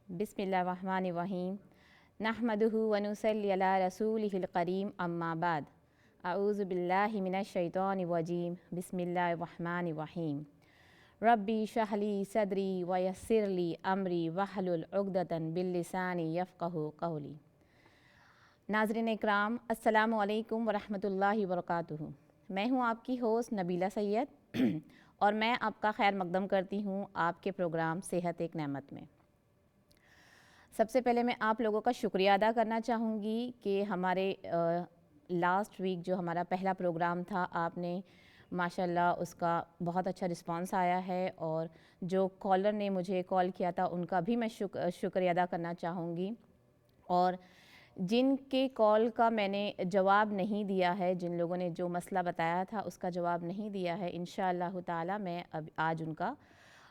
बिस्मिल्लाहिर्रहमानिर्रहीम नहमदुहु व नुसल्ली अला रसूलिहिल करीम अम्मा बाद अऊज़ु बिल्लाहि मिनश शैतानिर रजीम बिस्मिल्लाहिर्रहमानिर्रहीम रब्बी शहली सदरी व यस्सिरली अमरी वहलुल उक़दतन बिल लिसानी यफ़क़हू क़ौली। नाज़रीन इकराम, अस्सलामु अलैकुम व रहमतुल्लाहि व बरकातुहू। मैं हूँ आपकी होस्ट नबीला सैयद और मैं आपका खैर मकदम करती हूँ आपके प्रोग्राम सेहत एक नेमत में। सबसे पहले मैं आप लोगों का शुक्रिया अदा करना चाहूँगी कि हमारे लास्ट वीक जो हमारा पहला प्रोग्राम था, आपने माशाल्लाह उसका बहुत अच्छा रिस्पांस आया है और जो कॉलर ने मुझे कॉल किया था उनका भी मैं शुक्रिया अदा करना चाहूँगी। और जिनके कॉल का मैंने जवाब नहीं दिया है, जिन लोगों ने जो मसला बताया था उसका जवाब नहीं दिया है, इंशाअल्लाह ताला मैं अब आज उनका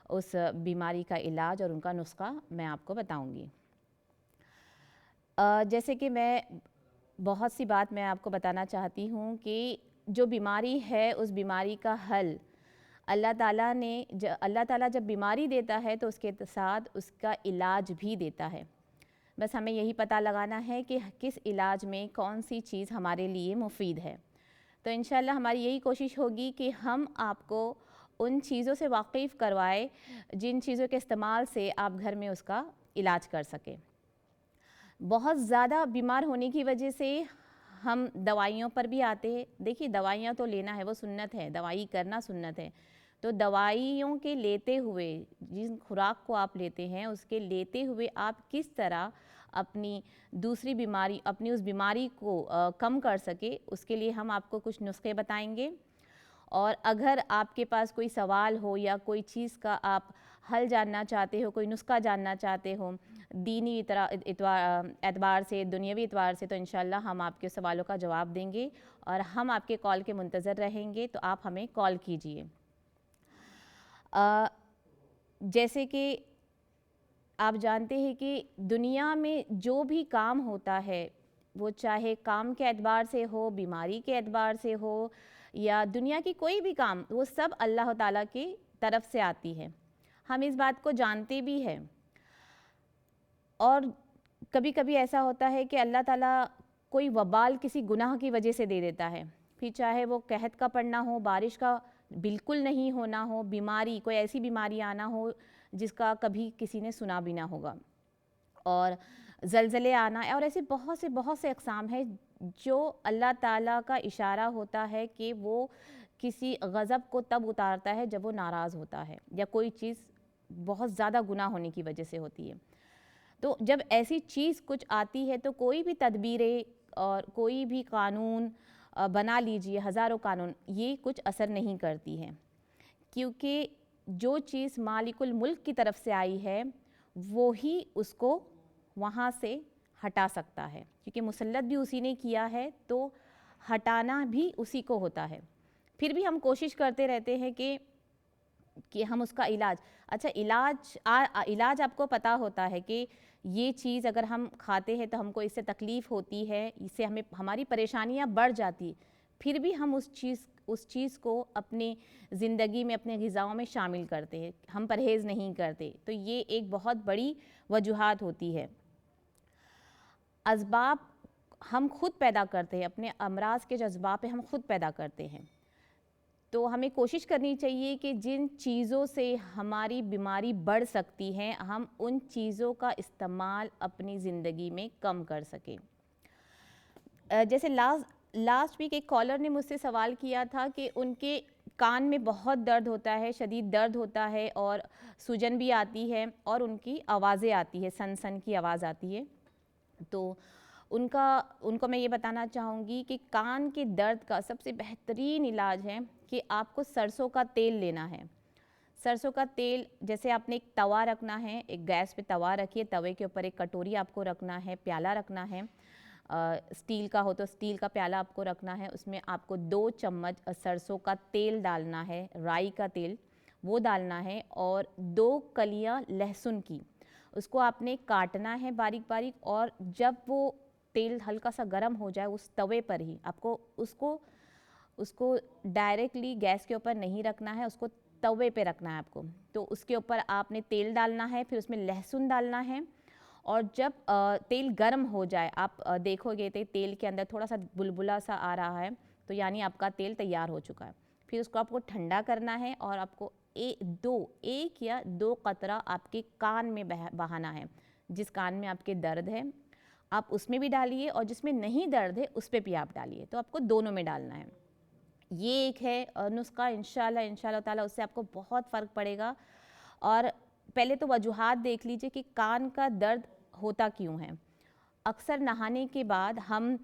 उस बीमारी का इलाज और उनका नुस्खा मैं आपको बताऊँगी। जैसे कि मैं बहुत सी बात मैं आपको बताना चाहती हूँ कि जो बीमारी है उस बीमारी का हल अल्लाह ताला जब बीमारी देता है तो उसके साथ उसका इलाज भी देता है। बस हमें यही पता लगाना है कि किस इलाज में कौन सी चीज़ हमारे लिए मुफीद है। तो इंशाल्लाह हमारी यही कोशिश होगी कि हम आपको उन चीज़ों से वाकिफ़ करवाएं जिन चीज़ों के इस्तेमाल से आप घर में उसका इलाज कर सकें। बहुत ज़्यादा बीमार होने की वजह से हम दवाइयों पर भी आते हैं। देखिए, दवाइयाँ तो लेना है, वो सुन्नत है, दवाई करना सुन्नत है। तो दवाइयों के लेते हुए, जिस खुराक को आप लेते हैं उसके लेते हुए आप किस तरह अपनी दूसरी बीमारी, अपनी उस बीमारी को कम कर सके, उसके लिए हम आपको कुछ नुस्खे बताएंगे। और अगर आपके पास कोई सवाल हो या कोई चीज़ का आप हल जानना चाहते हो, कोई नुस्खा जानना चाहते हो दीनी एतबार से, दुनियावी एतबार से, तो इंशाल्लाह हम आपके सवालों का जवाब देंगे और हम आपके कॉल के मुंतज़र रहेंगे। तो आप हमें कॉल कीजिए। जैसे कि आप जानते हैं कि दुनिया में जो भी काम होता है, वो चाहे काम के एतबार से हो, बीमारी के एतबार से हो या दुनिया की कोई भी काम, वो सब अल्लाह ताला की तरफ से आती है। हम इस बात को जानते भी हैं। और कभी कभी ऐसा होता है कि अल्लाह ताला कोई वबाल किसी गुनाह की वजह से दे देता है, फिर चाहे वो कहत का पड़ना हो, बारिश का बिल्कुल नहीं होना हो, बीमारी, कोई ऐसी बीमारी आना हो जिसका कभी किसी ने सुना भी ना होगा, और ज़लज़ले आना, और ऐसे बहुत से अक़साम है जो अल्लाह ताला का इशारा होता है कि वो किसी गज़ब को तब उतारता है जब वो नाराज़ होता है या कोई चीज़ बहुत ज़्यादा गुनाह होने की वजह से होती है। तो जब ऐसी चीज़ कुछ आती है तो कोई भी तदबीरें और कोई भी कानून बना लीजिए, हज़ारों कानून, ये कुछ असर नहीं करती हैं, क्योंकि जो चीज़ मालिकुल मुल्क की तरफ से आई है वो ही उसको वहाँ से हटा सकता है, क्योंकि मुसल्लत भी उसी ने किया है तो हटाना भी उसी को होता है। फिर भी हम कोशिश करते रहते हैं कि हम उसका इलाज, अच्छा इलाज आपको पता होता है कि ये चीज़ अगर हम खाते हैं तो हमको इससे तकलीफ़ होती है, इससे हमें हमारी परेशानियां बढ़ जाती, फिर भी हम उस चीज़ को अपनी ज़िंदगी में, अपने ग़िज़ाओं में शामिल करते हैं, हम परहेज़ नहीं करते। तो ये एक बहुत बड़ी वजूहात होती है। असबाब हम खुद पैदा करते हैं, अपने अमराज के जज्बात पे हम खुद पैदा करते हैं। तो हमें कोशिश करनी चाहिए कि जिन चीज़ों से हमारी बीमारी बढ़ सकती है, हम उन चीज़ों का इस्तेमाल अपनी ज़िंदगी में कम कर सकें। जैसे लास्ट वीक एक कॉलर ने मुझसे सवाल किया था कि उनके कान में बहुत दर्द होता है, शदीद दर्द होता है और सूजन भी आती है और उनकी आवाज़ें आती है, सन सन की आवाज़ आती है। तो उनको मैं ये बताना चाहूँगी कि कान के दर्द का सबसे बेहतरीन इलाज है कि आपको सरसों का तेल लेना है। सरसों का तेल, जैसे आपने एक तवा रखना है, एक गैस पे तवा रखिए, तवे के ऊपर एक कटोरी आपको रखना है, प्याला रखना है, स्टील का हो तो स्टील का प्याला आपको रखना है, उसमें आपको 2 चम्मच सरसों का तेल डालना है, राई का तेल वो डालना है, और 2 कलियाँ लहसुन की, उसको आपने काटना है बारीक बारीक, और जब वो तेल हल्का सा गर्म हो जाए उस तवे पर ही आपको उसको डायरेक्टली गैस के ऊपर नहीं रखना है, उसको तवे पे रखना है आपको। तो उसके ऊपर आपने तेल डालना है, फिर उसमें लहसुन डालना है, और जब तेल गर्म हो जाए, आप देखोगे तो तेल के अंदर थोड़ा सा बुलबुला सा आ रहा है, तो यानी आपका तेल तैयार हो चुका है। फिर उसको आपको ठंडा करना है और आपको एक या दो कतरा आपके कान में बहाना है। जिस कान में आपके दर्द है आप उसमें भी डालिए, और जिसमें नहीं दर्द है उस पर भी आप डालिए। तो आपको दोनों में डालना है। ये एक है नुस्खा, इंशाल्लाह ताला उससे आपको बहुत फ़र्क पड़ेगा। और पहले तो वजूहात देख लीजिए कि कान का दर्द होता क्यों है। अक्सर नहाने के बाद हम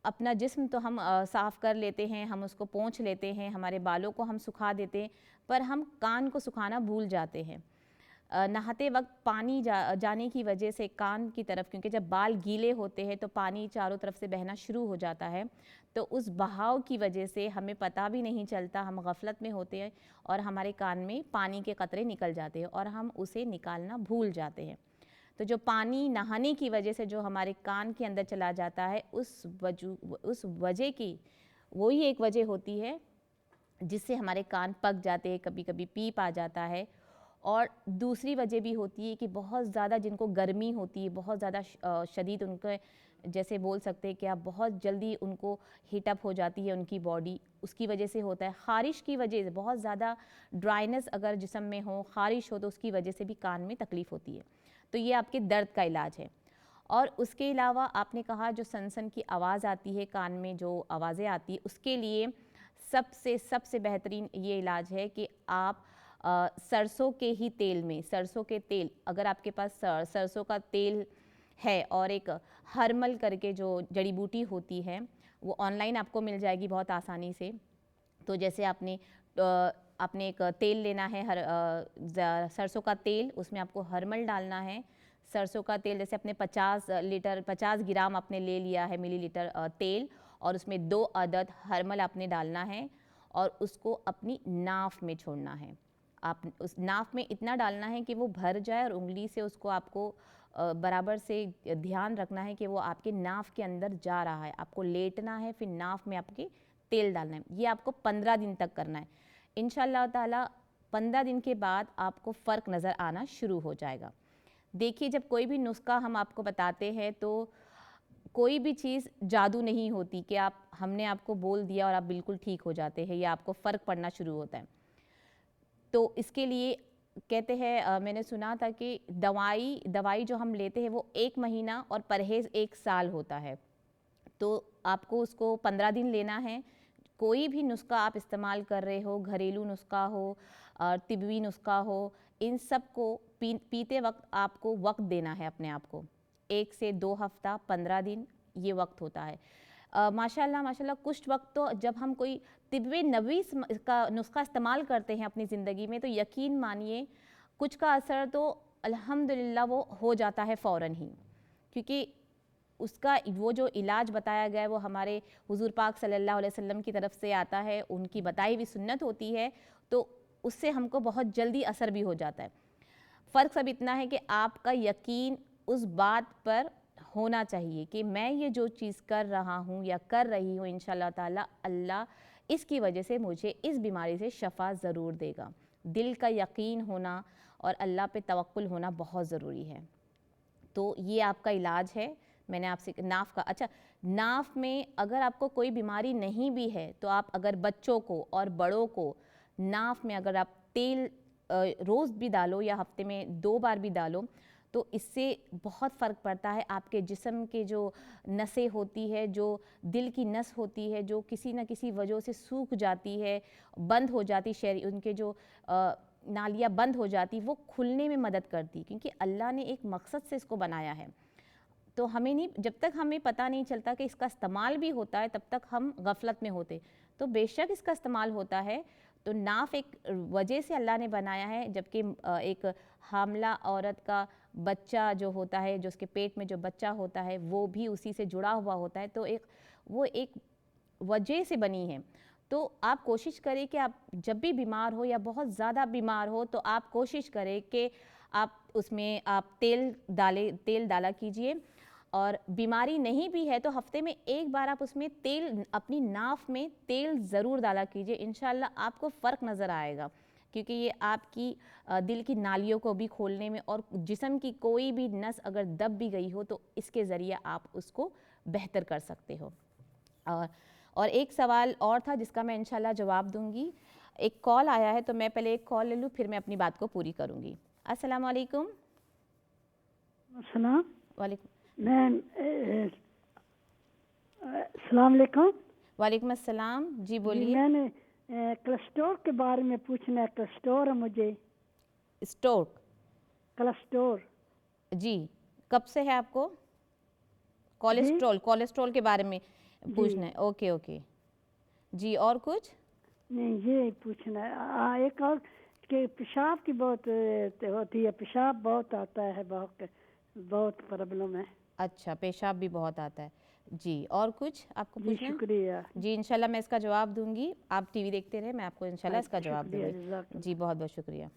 अपना जिस्म तो हम साफ़ कर लेते हैं, हम उसको पोंछ लेते हैं, हमारे बालों को हम सुखा देते हैं, पर हम कान को सुखाना भूल जाते हैं। नहाते वक्त पानी जाने की वजह से कान की तरफ, क्योंकि जब बाल गीले होते हैं तो पानी चारों तरफ से बहना शुरू हो जाता है, तो उस बहाव की वजह से हमें पता भी नहीं चलता, हम गफलत में होते हैं और हमारे कान में पानी के कतरे निकल जाते हैं और हम उसे निकालना भूल जाते हैं। तो जो पानी नहाने की वजह से जो हमारे कान के अंदर चला जाता है, उस वजह की वही एक वजह होती है जिससे हमारे कान पक जाते हैं, कभी कभी पीप आ जाता है। और दूसरी वजह भी होती है कि बहुत ज़्यादा जिनको गर्मी होती है, बहुत ज़्यादा शदीद उनके, जैसे बोल सकते हैं कि आप बहुत जल्दी उनको हीटअप हो जाती है उनकी बॉडी, उसकी वजह से होता है। ख़ारिश की वजह से, बहुत ज़्यादा ड्राइनेस अगर जिस्म में हो, ख़ारिश हो, तो उसकी वजह से भी कान में तकलीफ़ होती है। तो ये आपके दर्द का इलाज है। और उसके अलावा आपने कहा जो सन की आवाज़ आती है, कान में जो आवाज़ें आती है, उसके लिए सबसे बेहतरीन ये इलाज है कि आप सरसों के ही तेल में, सरसों के तेल, अगर आपके पास सरसों का तेल है, और एक हरमल करके जो जड़ी बूटी होती है वो ऑनलाइन आपको मिल जाएगी बहुत आसानी से। तो जैसे आपने एक तेल लेना है, सरसों का तेल, उसमें आपको हरमल डालना है। सरसों का तेल जैसे अपने 50 ग्राम आपने ले लिया है मिलीलीटर तेल, और उसमें 2 अदद हरमल आपने डालना है और उसको अपनी नाफ में छोड़ना है। आप उस नाफ में इतना डालना है कि वो भर जाए, और उंगली से उसको आपको बराबर से ध्यान रखना है कि वो आपके नाफ के अंदर जा रहा है। आपको लेटना है, फिर नाफ में आपके तेल डालना है। ये आपको 15 दिन तक करना है। इंशाल्लाह ताला 15 दिन के बाद आपको फ़र्क नज़र आना शुरू हो जाएगा। देखिए, जब कोई भी नुस्खा हम आपको बताते हैं तो कोई भी चीज़ जादू नहीं होती कि हमने आपको बोल दिया और आप बिल्कुल ठीक हो जाते हैं या आपको फ़र्क पड़ना शुरू होता है। तो इसके लिए कहते हैं, मैंने सुना था कि दवाई जो हम लेते हैं वो 1 महीना और परहेज़ 1 साल होता है। तो आपको उसको 15 दिन लेना है। कोई भी नुस्खा आप इस्तेमाल कर रहे हो, घरेलू नुस्खा हो, तिब्बी नुस्खा हो, इन सब को पीते वक्त आपको वक्त देना है अपने आप को। 1 से 2 हफ्ता, 15 दिन ये वक्त होता है। माशाल्लाह कुछ वक्त तो जब हम कोई तिब्बे नबवी का नुस्खा इस्तेमाल करते हैं अपनी ज़िंदगी में, तो यकीन मानिए कुछ का असर तो अल्हम्दुलिल्लाह वो हो जाता है फ़ौरन ही, क्योंकि उसका वो जो इलाज बताया गया है वो हमारे हुजूर पाक सल्लल्लाहु अलैहि वसल्लम की तरफ से आता है, उनकी बताई हुई सुन्नत होती है, तो उससे हमको बहुत जल्दी असर भी हो जाता है। फ़र्क सब इतना है कि आपका यकीन उस बात पर होना चाहिए कि मैं ये जो चीज़ कर रहा हूँ या कर रही हूँ, इंशाल्लाह ताला अल्लाह इसकी वजह से मुझे इस बीमारी से शफ़ा ज़रूर देगा। दिल का यकीन होना और अल्लाह पे तवक्कुल होना बहुत ज़रूरी है। तो ये आपका इलाज है। मैंने आपसे नाफ़ का, अच्छा, नाफ़ में अगर आपको कोई बीमारी नहीं भी है तो आप अगर बच्चों को और बड़ों को नाफ़ में अगर आप तेल रोज़ भी डालो या हफ्ते में 2 बार भी डालो, तो इससे बहुत फ़र्क पड़ता है। आपके जिस्म के जो नसें होती है, जो दिल की नस होती है, जो किसी न किसी वजह से सूख जाती है, बंद हो जाती, उनके जो नालियाँ बंद हो जाती, वो खुलने में मदद करती, क्योंकि अल्लाह ने एक मकसद से इसको बनाया है। तो हमें नहीं, जब तक हमें पता नहीं चलता कि इसका इस्तेमाल भी होता है, तब तक हम गफलत में होते। तो बेशक इसका इस्तेमाल होता है। तो नाफ एक वजह से अल्लाह ने बनाया है, जबकि एक हामला औरत का बच्चा जो होता है, जो उसके पेट में जो बच्चा होता है, वो भी उसी से जुड़ा हुआ होता है। तो वो एक वजह से बनी है। तो आप कोशिश करें कि आप जब भी बीमार हो या बहुत ज़्यादा बीमार हो, तो आप कोशिश करें कि आप उसमें तेल डाला कीजिए। और बीमारी नहीं भी है तो हफ्ते में 1 बार आप उसमें तेल, अपनी नाफ में तेल ज़रूर डाला कीजिए। इंशाल्लाह आपको फ़र्क नज़र आएगा क्योंकि ये आपकी दिल की नालियों को भी खोलने में, और जिस्म की कोई भी नस अगर दब भी गई हो तो इसके ज़रिए आप उसको बेहतर कर सकते हो। और एक सवाल और था जिसका मैं इंशाल्लाह जवाब दूंगी। एक कॉल आया है तो मैं पहले एक कॉल ले लूँ, फिर मैं अपनी बात को पूरी करूंगी। अस्सलाम वालेकुम। अस्सलाम वालेकुम। मैं अस्सलाम वालेकुम वालेकुम अस्सलाम जी, जी। बोलिए। मैंने कोलेस्ट्रॉल के बारे में पूछना है। कोलेस्ट्रॉल है मुझे, स्टोक कोलेस्ट्रॉल जी, कब से है आपको? जी कोलेस्ट्रॉल के बारे में जी। पूछना है, ओके ओके जी। और कुछ? नहीं, ये पूछना है। एक और कि पेशाब की बहुत होती है, पेशाब बहुत आता है, बहुत बहुत प्रॉब्लम है। अच्छा, पेशाब भी बहुत आता है जी। और कुछ आपको जी पूछना है? शुक्रिया। जी इंशाल्लाह मैं इसका जवाब दूंगी। आप टीवी देखते रहे, मैं आपको इंशाल्लाह इसका जवाब शुक्रिया, दूंगी जी। जज़ाकल्लाह। बहुत बहुत शुक्रिया।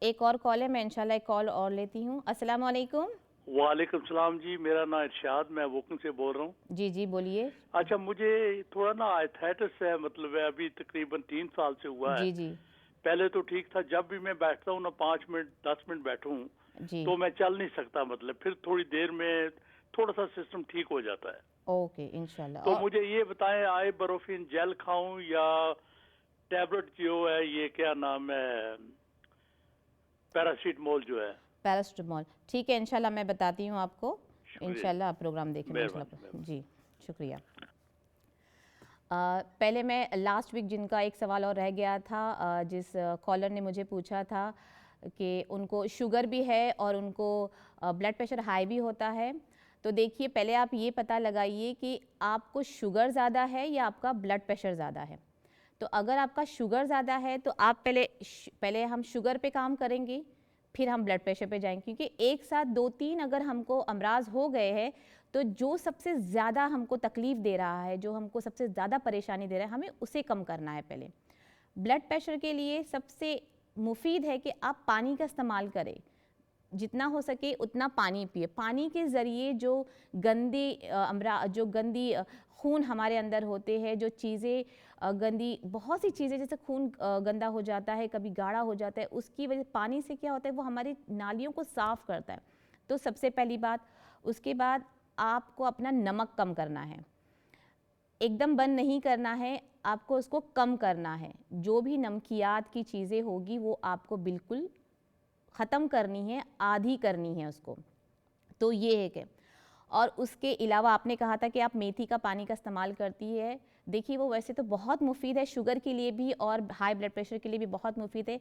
एक और कॉल है, मैं इंशाल्लाह एक कॉल और लेती हूँ। अस्सलाम वालेकुम। वालेकुम सलाम जी, मेरा नाम इरशाद, मैं वोकन से बोल रहा हूँ। जी जी बोलिए। अच्छा, मुझे थोड़ा ना आर्थराइटिस है, मतलब है अभी तकरीबन 3 साल से हुआ है। जी जी पहले तो ठीक था, जब भी मैं बैठता हूँ ना 5 मिनट 10 मिनट बैठूं जी। तो मैं चल नहीं सकता, मतलब फिर थोड़ी देर में थोड़ा सा सिस्टम ठीक हो जाता है। ओके इंशाल्लाह। तो और मुझे ये बताएं, आइबुप्रोफेन जेल खाऊं या टैबलेट जो है, ये क्या नाम है, पैरासीटामोल जो है? पैरास्टामोल, ठीक है इंशाल्लाह मैं बताती हूँ आपको। शुक्रिया जी, इंशाल्लाह आप प्रोग्राम देखेंगे मेहरबानी इंशाल्लाह जी, शुक्रिया। पहले मैं लास्ट वीक जिनका एक सवाल और रह गया था, जिस कॉलर ने मुझे पूछा था कि उनको शुगर भी है और उनको ब्लड प्रेशर हाई भी होता है। तो देखिए, पहले आप ये पता लगाइए कि आपको शुगर ज़्यादा है या आपका ब्लड प्रेशर ज़्यादा है। तो अगर आपका शुगर ज़्यादा है तो आप पहले हम शुगर पे काम करेंगे, फिर हम ब्लड प्रेशर पे जाएंगे, क्योंकि एक साथ 2-3 अगर हमको अमराज हो गए हैं तो जो सबसे ज़्यादा हमको तकलीफ़ दे रहा है, जो हमको सबसे ज़्यादा परेशानी दे रहा है, हमें उसे कम करना है पहले। ब्लड प्रेशर के लिए सबसे मुफीद है कि आप पानी का इस्तेमाल करें, जितना हो सके उतना पानी पिए। पानी के ज़रिए जो गंदी खून हमारे अंदर होते हैं, जो चीज़ें गंदी, बहुत सी चीज़ें, जैसे खून गंदा हो जाता है, कभी गाढ़ा हो जाता है, उसकी वजह पानी से क्या होता है, वो हमारी नालियों को साफ़ करता है। तो सबसे पहली बात। उसके बाद आपको अपना नमक कम करना है, एकदम बंद नहीं करना है, आपको उसको कम करना है। जो भी नमकियात की चीज़ें होगी वो आपको बिल्कुल ख़त्म करनी है, आधी करनी है उसको। तो ये है कि, और उसके अलावा आपने कहा था कि आप मेथी का पानी का इस्तेमाल करती है। देखिए, वो वैसे तो बहुत मुफीद है, शुगर के लिए भी और हाई ब्लड प्रेशर के लिए भी बहुत मुफीद है।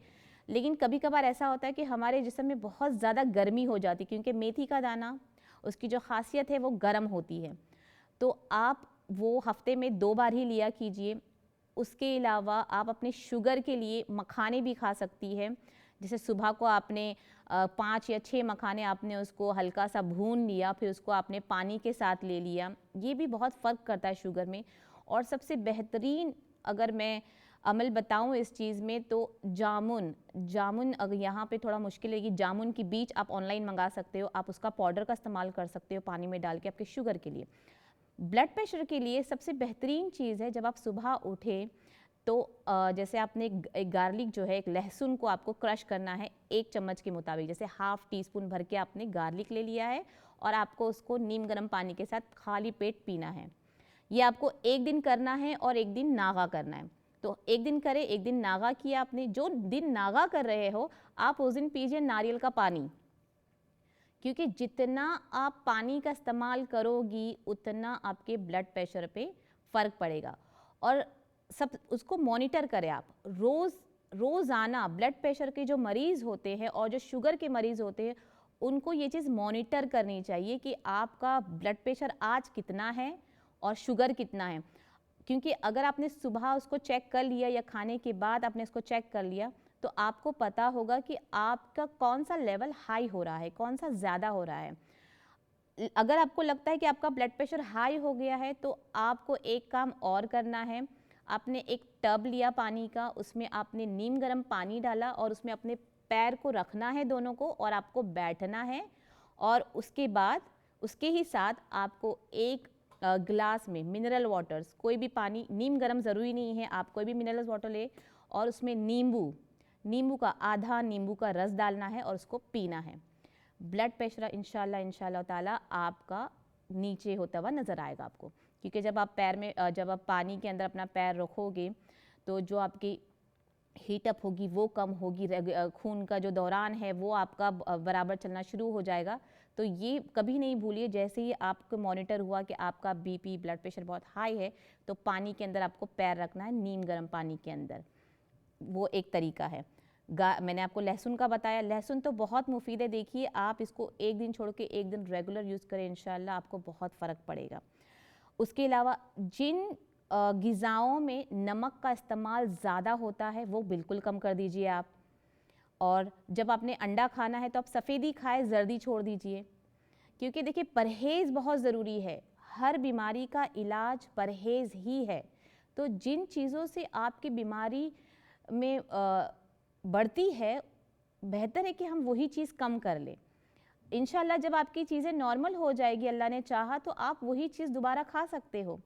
लेकिन कभी कभार ऐसा होता है कि हमारे जिस्म में बहुत ज़्यादा गर्मी हो जाती है, क्योंकि मेथी का दाना, उसकी जो खासियत है वो गर्म होती है। तो आप वो हफ्ते में 2 बार ही लिया कीजिए। उसके अलावा आप अपने शुगर के लिए मखाने भी खा सकती है। जैसे सुबह को आपने 5 या 6 मखाने, आपने उसको हल्का सा भून लिया, फिर उसको आपने पानी के साथ ले लिया। ये भी बहुत फ़र्क करता है शुगर में। और सबसे बेहतरीन अगर मैं अमल बताऊं इस चीज़ में, तो जामुन अगर यहाँ पे थोड़ा मुश्किल है कि जामुन की बीज आप ऑनलाइन मंगा सकते हो, आप उसका पाउडर का इस्तेमाल कर सकते हो पानी में डाल के आपके शुगर के लिए। ब्लड प्रेशर के लिए सबसे बेहतरीन चीज़ है, जब आप सुबह उठे तो जैसे आपने एक गार्लिक जो है, एक लहसुन को आपको क्रश करना है 1 चम्मच के मुताबिक, जैसे हाफ़ टी स्पून भर के आपने गार्लिक ले लिया है और आपको उसको नीम गर्म पानी के साथ खाली पेट पीना है। ये आपको 1 दिन करना है और 1 दिन नागा करना है। तो 1 दिन करें, 1 दिन नागा किया आपने। जो दिन नागा कर रहे हो आप उस दिन पीजिए नारियल का पानी, क्योंकि जितना आप पानी का इस्तेमाल करोगी उतना आपके ब्लड प्रेशर पे फ़र्क पड़ेगा। और सब उसको मॉनिटर करें आप रोज़ाना। ब्लड प्रेशर के जो मरीज़ होते हैं और जो शुगर के मरीज़ होते हैं, उनको ये चीज़ मॉनिटर करनी चाहिए कि आपका ब्लड प्रेशर आज कितना है और शुगर कितना है। क्योंकि अगर आपने सुबह उसको चेक कर लिया या खाने के बाद आपने उसको चेक कर लिया, तो आपको पता होगा कि आपका कौन सा लेवल हाई हो रहा है, कौन सा ज़्यादा हो रहा है। अगर आपको लगता है कि आपका ब्लड प्रेशर हाई हो गया है, तो आपको एक काम और करना है। आपने एक टब लिया पानी का, उसमें आपने नीम गर्म पानी डाला और उसमें अपने पैर को रखना है दोनों को, और आपको बैठना है। और उसके बाद उसके ही साथ आपको एक गिलास में मिनरल वाटर्स, कोई भी पानी, नीम गर्म ज़रूरी नहीं है, आप कोई भी मिनरल वाटर ले और उसमें नींबू का आधा नींबू का रस डालना है और उसको पीना है। ब्लड प्रेशर इंशाल्लाह ताला आपका नीचे होता हुआ नज़र आएगा आपको, क्योंकि जब आप जब आप पानी के अंदर अपना पैर रखोगे तो जो आपकी हीट अप होगी वो कम होगी, खून का जो दौरान है वो आपका बराबर चलना शुरू हो जाएगा। तो ये कभी नहीं भूलिए, जैसे ही आपको मॉनिटर हुआ कि आपका बीपी ब्लड प्रेशर बहुत हाई है तो पानी के अंदर आपको पैर रखना है, नीम गर्म पानी के अंदर। वो एक तरीका है। मैंने आपको लहसुन का बताया, लहसुन तो बहुत मुफीद है। देखिए आप इसको एक दिन छोड़ के एक दिन रेगुलर यूज़ करें, इंशाल्लाह आपको बहुत फ़र्क पड़ेगा। उसके अलावा जिन ग़िज़ाओं में नमक का इस्तेमाल ज़्यादा होता है वो बिल्कुल कम कर दीजिए आप। और जब आपने अंडा खाना है तो आप सफ़ेदी खाएं, जर्दी छोड़ दीजिए, क्योंकि देखिए परहेज़ बहुत ज़रूरी है। हर बीमारी का इलाज परहेज़ ही है। तो जिन चीज़ों से आपकी बीमारी में बढ़ती है, बेहतर है कि हम वही चीज़ कम कर लें। इंशाल्लाह जब आपकी चीज़ें नॉर्मल हो जाएगी, अल्लाह ने चाहा, तो आप वही चीज़ दोबारा खा सकते हो,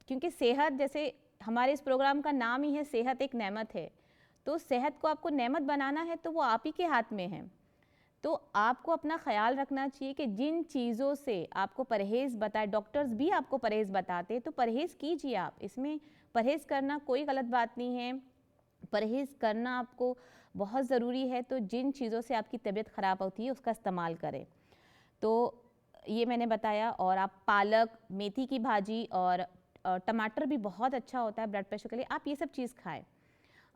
क्योंकि सेहत, जैसे हमारे इस प्रोग्राम का नाम ही है सेहत एक नेमत है। तो सेहत को आपको नेमत बनाना है तो वो आप ही के हाथ में है। तो आपको अपना ख्याल रखना चाहिए कि जिन चीज़ों से आपको परहेज़ बताए, डॉक्टर्स भी आपको परहेज़ बताते हैं तो परहेज़ कीजिए आप। इसमें परहेज़ करना कोई गलत बात नहीं है, परहेज़ करना आपको बहुत ज़रूरी है। तो जिन चीज़ों से आपकी तबीयत ख़राब होती है उसका इस्तेमाल करें। तो ये मैंने बताया। और आप पालक, मेथी की भाजी और टमाटर भी बहुत अच्छा होता है ब्लड प्रेशर के लिए, आप ये सब चीज़ खाएं।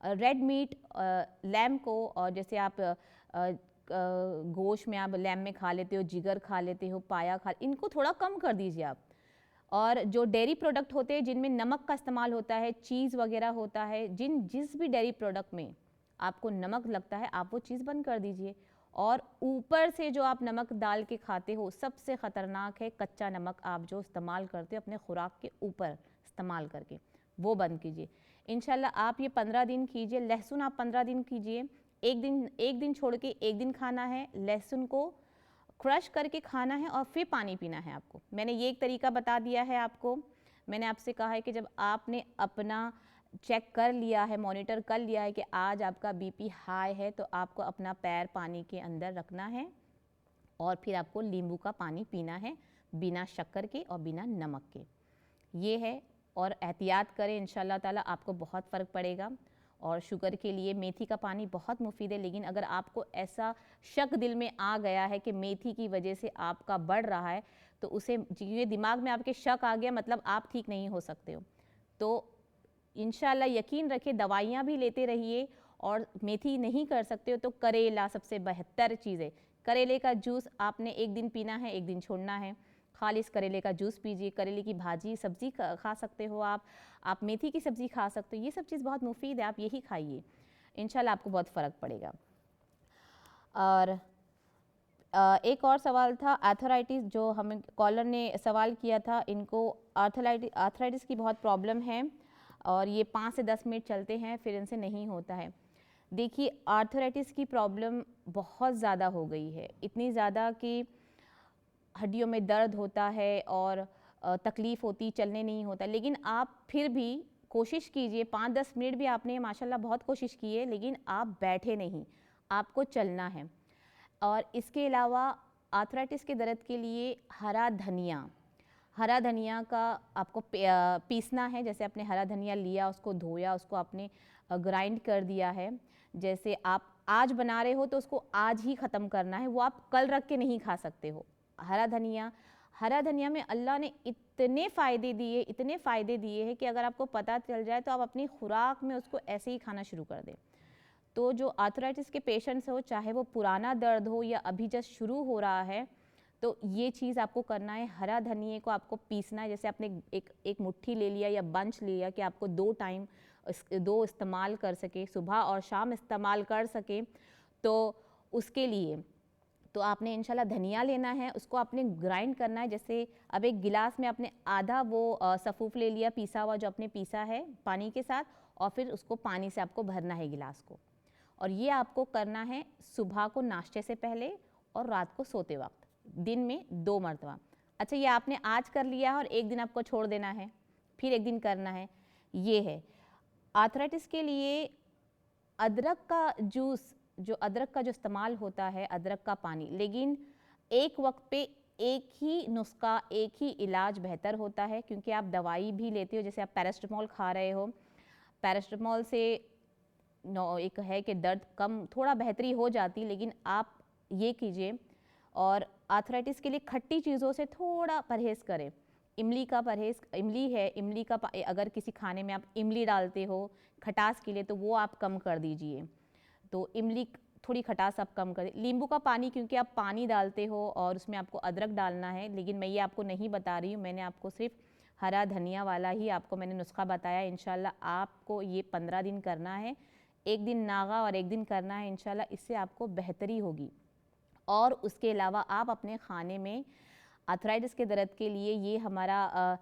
रेड मीट, लैम को, और जैसे आप गोश्त में आप लैम में खा लेते हो, जिगर खा लेते हो, पाया इनको थोड़ा कम कर दीजिए आप। और जो डेयरी प्रोडक्ट होते हैं जिनमें नमक का इस्तेमाल होता है, चीज़ वगैरह होता है, जिस भी डेयरी प्रोडक्ट में आपको नमक लगता है आप वो चीज़ बंद कर दीजिए। और ऊपर से जो आप नमक डाल के खाते हो, सबसे ख़तरनाक है कच्चा नमक आप जो इस्तेमाल करते हो अपने खुराक के ऊपर इस्तेमाल करके, वो बंद कीजिए। इंशाल्लाह आप ये 15 दिन कीजिए। लहसुन आप 15 दिन कीजिए, एक दिन छोड़ के एक दिन खाना है, लहसुन को क्रश करके खाना है और फिर पानी पीना है आपको। मैंने ये एक तरीका बता दिया है आपको। मैंने आपसे कहा है कि जब आपने अपना चेक कर लिया है, मॉनिटर कर लिया है कि आज आपका बीपी हाई है, तो आपको अपना पैर पानी के अंदर रखना है और फिर आपको नींबू का पानी पीना है, बिना शक्कर के और बिना नमक के। ये है, और एहतियात करें, इंशाल्लाह ताला आपको बहुत फ़र्क पड़ेगा। और शुगर के लिए मेथी का पानी बहुत मुफीद है, लेकिन अगर आपको ऐसा शक दिल में आ गया है कि मेथी की वजह से आपका बढ़ रहा है, तो उसे, ये दिमाग में आपके शक आ गया, मतलब आप ठीक नहीं हो सकते हो। तो इंशाल्लाह यकीन रखिए, दवाइयाँ भी लेते रहिए और मेथी नहीं कर सकते हो तो करेला सबसे बेहतर चीज़ है। करेले का जूस आपने एक दिन पीना है, एक दिन छोड़ना है। खालिस करेले का जूस पीजिए, करेले की भाजी, सब्ज़ी खा सकते हो आप मेथी की सब्ज़ी खा सकते हो। ये सब चीज़ बहुत मुफीद है, आप यही खाइए, इंशाल्लाह आपको बहुत फ़र्क पड़ेगा। और एक और सवाल था आर्थराइटिस, जो हमें कॉलर ने सवाल किया था। इनको आर्थराइटिस की बहुत प्रॉब्लम है और ये 5 से 10 मिनट चलते हैं, फिर इनसे नहीं होता है। देखिए आर्थराइटिस की प्रॉब्लम बहुत ज़्यादा हो गई है, इतनी ज़्यादा कि हड्डियों में दर्द होता है और तकलीफ़ होती, चलने नहीं होता। लेकिन आप फिर भी कोशिश कीजिए, 5-10 मिनट भी आपने माशाल्लाह बहुत कोशिश की है, लेकिन आप बैठे नहीं, आपको चलना है। और इसके अलावा आर्थराइटिस के दर्द के लिए हरा धनिया का आपको पीसना है। जैसे आपने हरा धनिया लिया, उसको धोया, उसको आपने ग्राइंड कर दिया है। जैसे आप आज बना रहे हो तो उसको आज ही ख़त्म करना है, वो आप कल रख के नहीं खा सकते हो। हरा धनिया में अल्लाह ने इतने फ़ायदे दिए हैं कि अगर आपको पता चल जाए तो आप अपनी खुराक में उसको ऐसे ही खाना शुरू कर दें। तो जो आर्थराइटिस के पेशेंट्स हो, चाहे वो पुराना दर्द हो या अभी जस्ट शुरू हो रहा है, तो ये चीज़ आपको करना है। हरा धनिए को आपको पीसना है। जैसे आपने एक मुट्ठी ले लिया या बंच लिया कि आपको 2 टाइम दो इस्तेमाल कर सके, सुबह और शाम इस्तेमाल कर सके, तो उसके लिए तो आपने इंशाल्लाह धनिया लेना है, उसको आपने ग्राइंड करना है। जैसे अब एक गिलास में आपने आधा वो सफ़ूफ ले लिया, पीसा हुआ जो आपने पीसा है पानी के साथ, और फिर उसको पानी से आपको भरना है गिलास को। और ये आपको करना है सुबह को नाश्ते से पहले और रात को सोते वक्त, दिन में 2 मरतबा। अच्छा, ये आपने आज कर लिया और एक दिन आपको छोड़ देना है, फिर एक दिन करना है। ये है आर्थराइटिस के लिए अदरक का जूस, जो अदरक का जो इस्तेमाल होता है, अदरक का पानी, लेकिन एक वक्त पे एक ही नुस्खा, एक ही इलाज बेहतर होता है, क्योंकि आप दवाई भी लेते हो, जैसे आप पैरास्टामोल खा रहे हो, पैरास्टामोल से एक है कि दर्द कम थोड़ा बेहतरी हो जाती, लेकिन आप ये कीजिए। और आर्थराइटिस के लिए खट्टी चीज़ों से थोड़ा परहेज़ करें। इमली का परहेज़, इमली है, इमली का अगर किसी खाने में आप इमली डालते हो खटास के लिए, तो वो आप कम कर दीजिए। तो इमली थोड़ी खटास आप कम करें। नींबू का पानी, क्योंकि आप पानी डालते हो और उसमें आपको अदरक डालना है, लेकिन मैं ये आपको नहीं बता रही हूँ, मैंने आपको सिर्फ हरा धनिया वाला ही आपको मैंने नुस्खा बताया। इंशाल्लाह आपको ये 15 दिन करना है, एक दिन नागा और एक दिन करना है। इंशाल्लाह इससे आपको बेहतरी होगी। और उसके अलावा आप अपने खाने में आर्थराइटिस के दर्द के लिए ये हमारा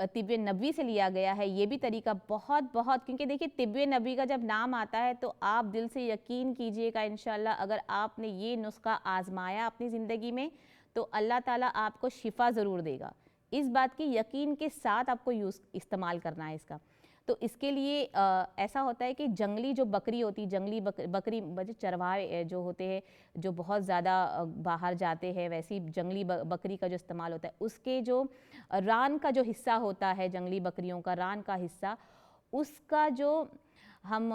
तिब्ब नबवी से लिया गया है, ये भी तरीका बहुत बहुत, क्योंकि देखिए तिब्ब नबवी का जब नाम आता है तो आप दिल से यकीन कीजिएगा इंशाल्लाह अगर आपने ये नुस्खा आजमाया अपनी ज़िंदगी में तो अल्लाह ताला आपको शिफा ज़रूर देगा। इस बात की यकीन के साथ आपको इस्तेमाल करना है इसका। तो इसके लिए ऐसा होता है कि जंगली जो बकरी होती है, जंगली बकरी चरवाहे जो होते हैं, जो बहुत ज़्यादा बाहर जाते हैं, वैसी जंगली बकरी का जो इस्तेमाल होता है, उसके जो रान का जो हिस्सा होता है, जंगली बकरियों का रान का हिस्सा, उसका जो हम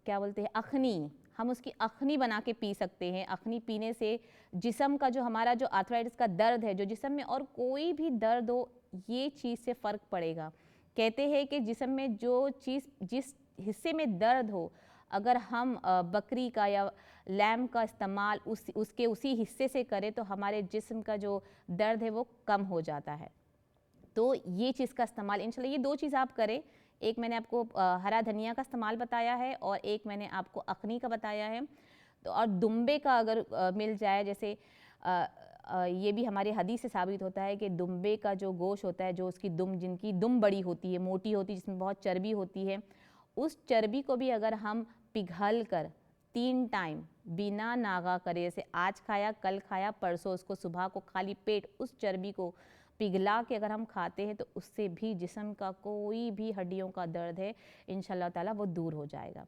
क्या बोलते हैं, अखनी, हम उसकी अखनी बना के पी सकते हैं। अखनी पीने से जिस्म का जो हमारा जो आर्थराइटिस का दर्द है, जो जिस्म में और कोई भी दर्द हो, ये चीज़ से फ़र्क पड़ेगा। कहते हैं कि जिस्म में जो चीज़, जिस हिस्से में दर्द हो, अगर हम बकरी का या लैम का इस्तेमाल उसके उसी हिस्से से करें तो हमारे जिस्म का जो दर्द है वो कम हो जाता है। तो ये चीज़ का इस्तेमाल इंशाल्लाह, ये 2 चीज़ आप करें। एक मैंने आपको हरा धनिया का इस्तेमाल बताया है और एक मैंने आपको अखनी का बताया है। तो और दुम्बे का अगर मिल जाए, जैसे ये भी हमारे हदीस से साबित होता है कि दुम्बे का जो गोश्त होता है, जो उसकी जिनकी दुम बड़ी होती है, मोटी होती है, जिसमें बहुत चर्बी होती है, उस चर्बी को भी अगर हम पिघल कर 3 टाइम बिना नागा करे, जैसे आज खाया, कल खाया, परसों उसको सुबह को खाली पेट उस चर्बी को पिघला के अगर हम खाते हैं तो उससे भी जिस्म का कोई भी हड्डियों का दर्द है इंशाल्लाह ताला वो दूर हो जाएगा।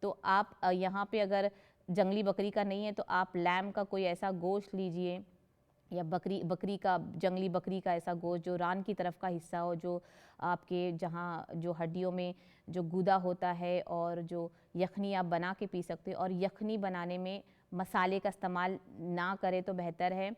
तो आप यहाँ पे अगर जंगली बकरी का नहीं है तो आप लैम का कोई ऐसा गोश्त लीजिए, या बकरी का, जंगली बकरी का ऐसा गोश्त जो रान की तरफ का हिस्सा हो, जो आपके जहाँ जो हड्डियों में जो गूदा होता है, और जो यखनी आप बना के पी सकते हो। और यखनी बनाने में मसाले का इस्तेमाल ना करें तो बेहतर है,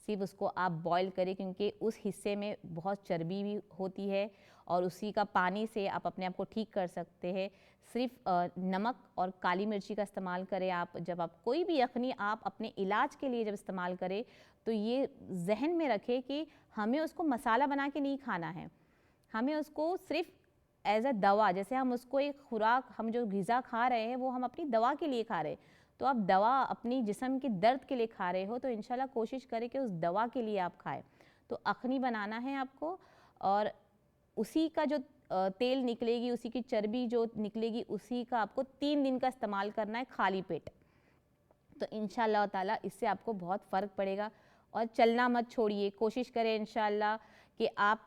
सिर्फ उसको आप बॉईल करें, क्योंकि उस हिस्से में बहुत चर्बी भी होती है और उसी का पानी से आप अपने आप को ठीक कर सकते हैं। सिर्फ नमक और काली मिर्ची का इस्तेमाल करें आप, जब आप कोई भी यखनी आप अपने इलाज के लिए जब इस्तेमाल करें तो ये जहन में रखें कि हमें उसको मसाला बना के नहीं खाना है, हमें उसको सिर्फ एज अ दवा, जैसे हम उसको एक खुराक, हम जो ग़िज़ा खा रहे हैं वो हम अपनी दवा के लिए खा रहे हैं, तो आप दवा अपनी जिस्म के दर्द के लिए खा रहे हो तो इंशाल्लाह कोशिश करें कि उस दवा के लिए आप खाएं। तो अखनी बनाना है आपको, और उसी का जो तेल निकलेगी, उसी की चर्बी जो निकलेगी, उसी का आपको 3 दिन का इस्तेमाल करना है खाली पेट। तो इंशाल्लाह ताला इससे आपको बहुत फ़र्क पड़ेगा। और चलना मत छोड़िए, कोशिश करें इंशाल्लाह कि आप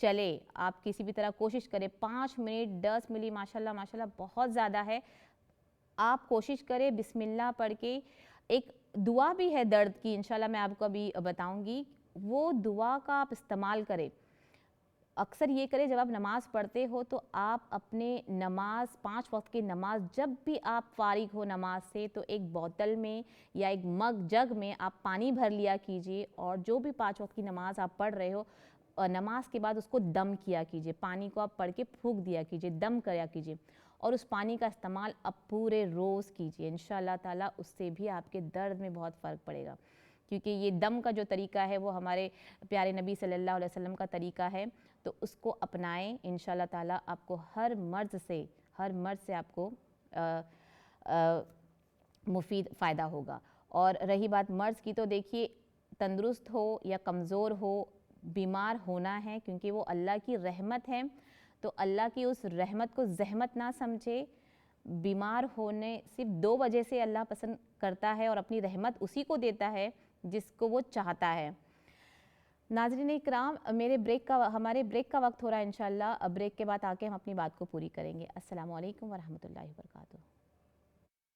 चले, आप किसी भी तरह कोशिश करें, 5 मिनट 10 मिनट, माशाल्लाह माशाल्लाह बहुत ज़्यादा है। आप कोशिश करें बिस्मिल्लाह पढ़ के, एक दुआ भी है दर्द की, इंशाल्लाह मैं आपको अभी बताऊंगी, वो दुआ का आप इस्तेमाल करें। अक्सर ये करें, जब आप नमाज़ पढ़ते हो तो आप अपने नमाज 5 वक्त की नमाज, जब भी आप फारिग हो नमाज से, तो एक बोतल में या एक जग में आप पानी भर लिया कीजिए, और जो भी 5 वक्त की नमाज आप पढ़ रहे हो, नमाज के बाद उसको दम किया कीजिए, पानी को आप पढ़ के फूंक दिया कीजिए, दम किया कीजिए, और उस पानी का इस्तेमाल अब पूरे रोज़ कीजिए। इंशाल्लाह ताला उससे भी आपके दर्द में बहुत फ़र्क पड़ेगा, क्योंकि ये दम का जो तरीका है वो हमारे प्यारे नबी सल्लल्लाहु अलैहि वसल्लम का तरीका है। तो उसको अपनाएं, इंशाल्लाह ताला आपको हर मर्ज़ से आपको मुफीद फ़ायदा होगा। और रही बात मर्ज़ की, तो देखिए तंदुरुस्त हो या कमज़ोर हो, बीमार होना है क्योंकि वो अल्लाह की रहमत है, तो अल्लाह की उस रहमत को ज़हमत ना समझे। बीमार होने सिर्फ 2 वजह से अल्लाह पसंद करता है और अपनी रहमत उसी को देता है जिसको वो चाहता है। नाज़रीन इकराम, हमारे ब्रेक का वक्त हो रहा है। इंशाल्लाह ब्रेक के बाद आके हम अपनी बात को पूरी करेंगे। अस्सलामु अलैकुम वरहमतुल्लाहि वबरकातुहू।